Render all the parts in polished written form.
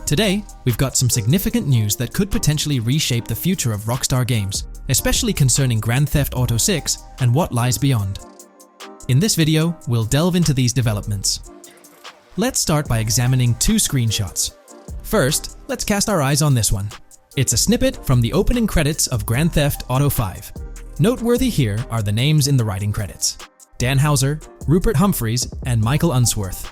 Today, we've got some significant news that could potentially reshape the future of Rockstar games, especially concerning Grand Theft Auto 6 and what lies beyond. In this video, we'll delve into these developments. Let's start by examining two screenshots. First, let's cast our eyes on this one. It's a snippet from the opening credits of Grand Theft Auto 5. Noteworthy here are the names in the writing credits: Dan Houser, Rupert Humphreys, and Michael Unsworth.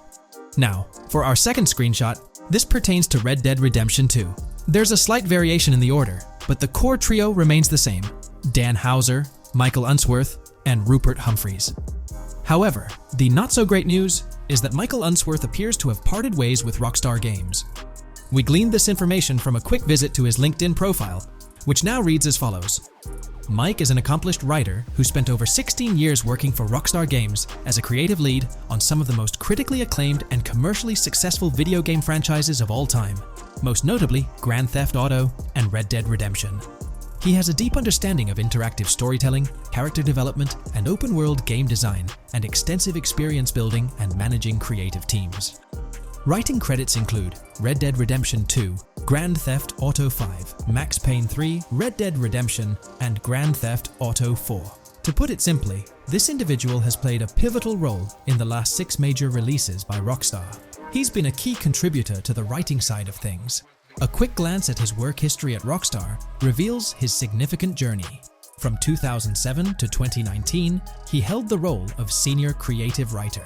Now, for our second screenshot, this pertains to Red Dead Redemption 2. There's a slight variation in the order, but the core trio remains the same: Dan Houser, Michael Unsworth, and Rupert Humphreys. However, the not-so-great news is that Michael Unsworth appears to have parted ways with Rockstar Games. We gleaned this information from a quick visit to his LinkedIn profile, which now reads as follows. Mike is an accomplished writer who spent over 16 years working for Rockstar Games as a creative lead on some of the most critically acclaimed and commercially successful video game franchises of all time, most notably Grand Theft Auto and Red Dead Redemption. He has a deep understanding of interactive storytelling, character development, and open-world game design, and extensive experience building and managing creative teams. Writing credits include Red Dead Redemption 2, Grand Theft Auto 5, Max Payne 3, Red Dead Redemption, and Grand Theft Auto 4. To put it simply, this individual has played a pivotal role in the last 6 major releases by Rockstar. He's been a key contributor to the writing side of things. A quick glance at his work history at Rockstar reveals his significant journey. From 2007 to 2019, he held the role of Senior Creative Writer.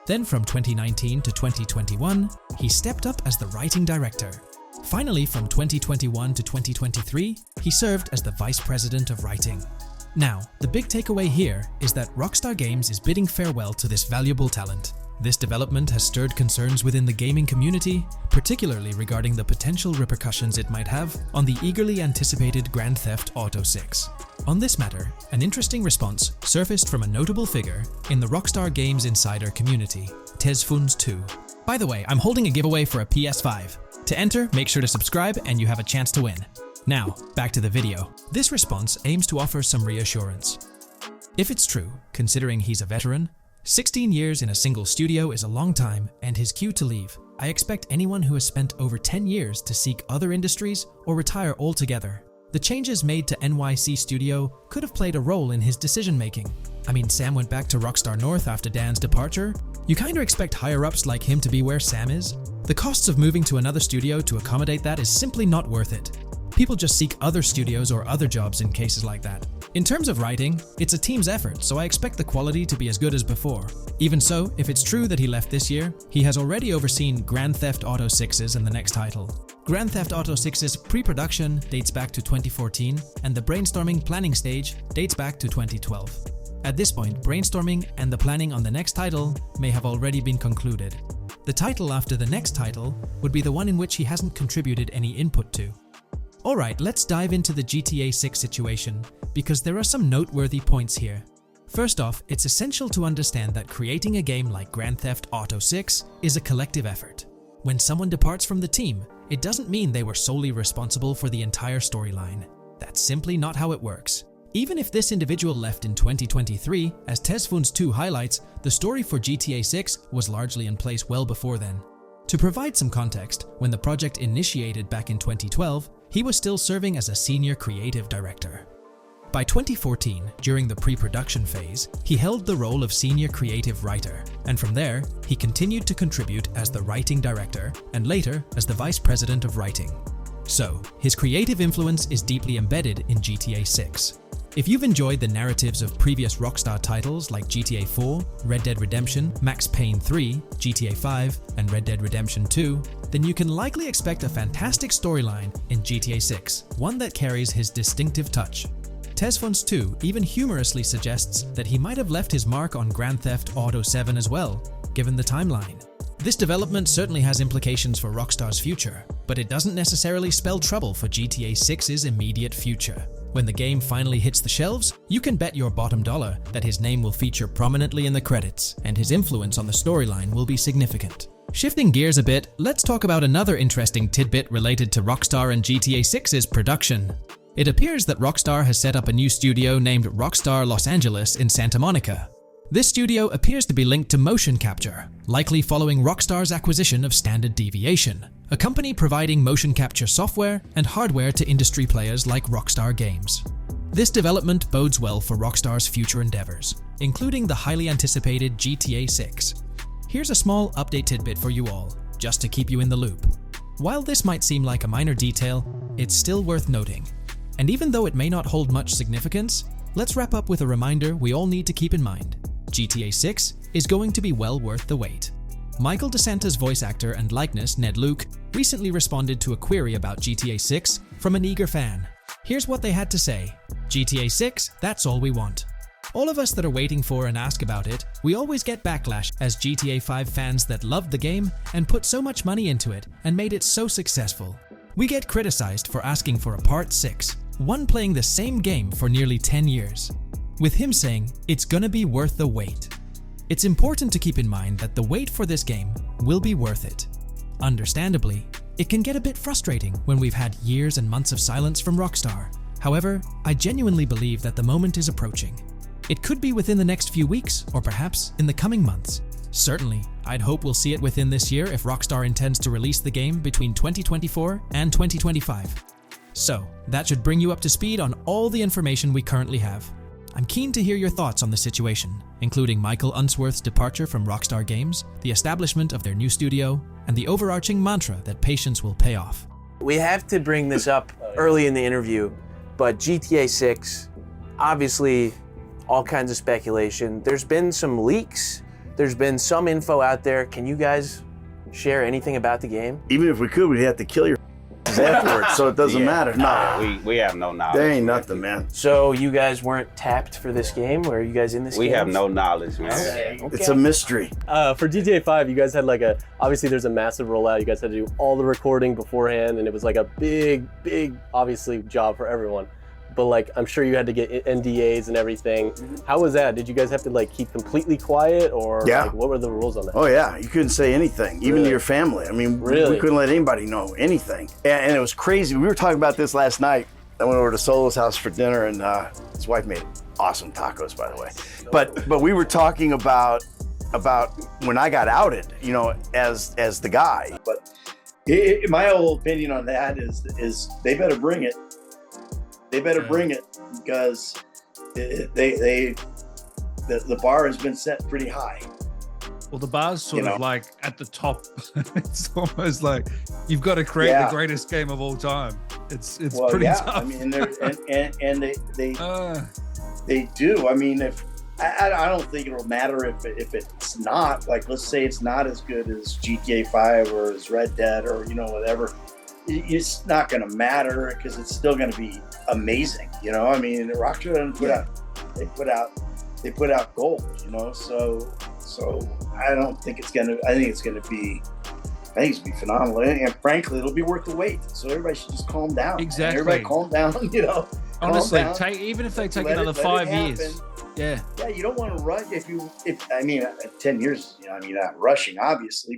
Then from 2019 to 2021, he stepped up as the Writing Director. Finally, from 2021 to 2023, he served as the Vice President of Writing. Now, the big takeaway here is that Rockstar Games is bidding farewell to this valuable talent. This development has stirred concerns within the gaming community, particularly regarding the potential repercussions it might have on the eagerly anticipated Grand Theft Auto 6. On this matter, an interesting response surfaced from a notable figure in the Rockstar Games Insider community, Tesfuns2. By the way, I'm holding a giveaway for a PS5. To enter, make sure to subscribe and you have a chance to win. Now, back to the video. This response aims to offer some reassurance. If it's true, considering he's a veteran, 16 years in a single studio is a long time, and his cue to leave. I expect anyone who has spent over 10 years to seek other industries or retire altogether. The changes made to NYC Studio could have played a role in his decision-making. I mean, Sam went back to Rockstar North after Dan's departure. You kinda expect higher-ups like him to be where Sam is. The costs of moving to another studio to accommodate that is simply not worth it. People just seek other studios or other jobs in cases like that. In terms of writing, it's a team's effort, so I expect the quality to be as good as before. Even so, if it's true that he left this year, he has already overseen Grand Theft Auto 6's and the next title. Grand Theft Auto 6's pre-production dates back to 2014, and the brainstorming planning stage dates back to 2012. At this point, brainstorming and the planning on the next title may have already been concluded. The title after the next title would be the one in which he hasn't contributed any input to. Alright, let's dive into the GTA 6 situation, because there are some noteworthy points here. First off, it's essential to understand that creating a game like Grand Theft Auto 6 is a collective effort. When someone departs from the team, it doesn't mean they were solely responsible for the entire storyline. That's simply not how it works. Even if this individual left in 2023, as Tesfuns2 highlights, the story for GTA 6 was largely in place well before then. To provide some context, when the project initiated back in 2012, he was still serving as a senior creative director. By 2014, during the pre-production phase, he held the role of senior creative writer, and from there, he continued to contribute as the writing director and later as the vice president of writing. So, his creative influence is deeply embedded in GTA 6. If you've enjoyed the narratives of previous Rockstar titles like GTA 4, Red Dead Redemption, Max Payne 3, GTA 5, and Red Dead Redemption 2, then you can likely expect a fantastic storyline in GTA 6, one that carries his distinctive touch. Tesfuns2 even humorously suggests that he might have left his mark on Grand Theft Auto 7 as well, given the timeline. This development certainly has implications for Rockstar's future, but it doesn't necessarily spell trouble for GTA 6's immediate future. When the game finally hits the shelves, you can bet your bottom dollar that his name will feature prominently in the credits, and his influence on the storyline will be significant. Shifting gears a bit, let's talk about another interesting tidbit related to Rockstar and GTA 6's production. It appears that Rockstar has set up a new studio named Rockstar Los Angeles in Santa Monica. This studio appears to be linked to motion capture, likely following Rockstar's acquisition of Standard Deviation, a company providing motion capture software and hardware to industry players like Rockstar Games. This development bodes well for Rockstar's future endeavors, including the highly anticipated GTA 6. Here's a small update tidbit for you all, just to keep you in the loop. While this might seem like a minor detail, it's still worth noting. And even though it may not hold much significance, let's wrap up with a reminder we all need to keep in mind. GTA 6 is going to be well worth the wait. Michael DeSanta's voice actor and likeness, Ned Luke, recently responded to a query about GTA 6 from an eager fan. Here's what they had to say. GTA 6, that's all we want. All of us that are waiting for and ask about it, we always get backlash as GTA 5 fans that loved the game and put so much money into it and made it so successful. We get criticized for asking for a Part 6, one playing the same game for nearly 10 years. With him saying, it's gonna be worth the wait. It's important to keep in mind that the wait for this game will be worth it. Understandably, it can get a bit frustrating when we've had years and months of silence from Rockstar. However, I genuinely believe that the moment is approaching. It could be within the next few weeks, or perhaps in the coming months. Certainly, I'd hope we'll see it within this year if Rockstar intends to release the game between 2024 and 2025. So, that should bring you up to speed on all the information we currently have. I'm keen to hear your thoughts on the situation, including Michael Unsworth's departure from Rockstar Games, the establishment of their new studio, and the overarching mantra that patience will pay off. We have to bring this up early in the interview, but GTA 6, obviously, all kinds of speculation. There's been some leaks. There's been some info out there. Can you guys share anything about the game? Even if we could, we'd have to kill your afterwards, so it doesn't matter. No, we have no knowledge. there ain't nothing, man. So you guys weren't tapped for this game? Or are you guys in this game? We have no knowledge, man. Okay. It's a mystery. For GTA 5, you guys had like obviously there's a massive rollout. You guys had to do all the recording beforehand, and it was like a big, obviously, job for everyone. But like, I'm sure you had to get NDAs and everything. How was that? Did you guys have to like keep completely quiet, or like, what were the rules on that? Oh yeah, you couldn't say anything, even to your family. I mean, we couldn't let anybody know anything. And it was crazy. We were talking about this last night. I went over to Solo's house for dinner, and his wife made awesome tacos, by the way. But we were talking about when I got outed, you know, as the guy. But my whole opinion on that is they better bring it. They better bring it, because the bar has been set pretty high. Well, the bar's sort of like at the top. It's almost like you've got to create the greatest game of all time. It's pretty tough. I mean, they do. I mean, if I don't think it'll matter if it's not, like, let's say it's not as good as GTA 5 or as Red Dead or whatever. It's not going to matter, because it's still going to be amazing. I mean, Rockstar doesn't they put out gold. So I don't think it's going to. I think it's going to be phenomenal, and frankly, it'll be worth the wait. So everybody should just calm down. Exactly. Everybody calm down. Honestly, even if they take another 5 years. Yeah, you don't want to rush. If 10 years, not rushing, obviously,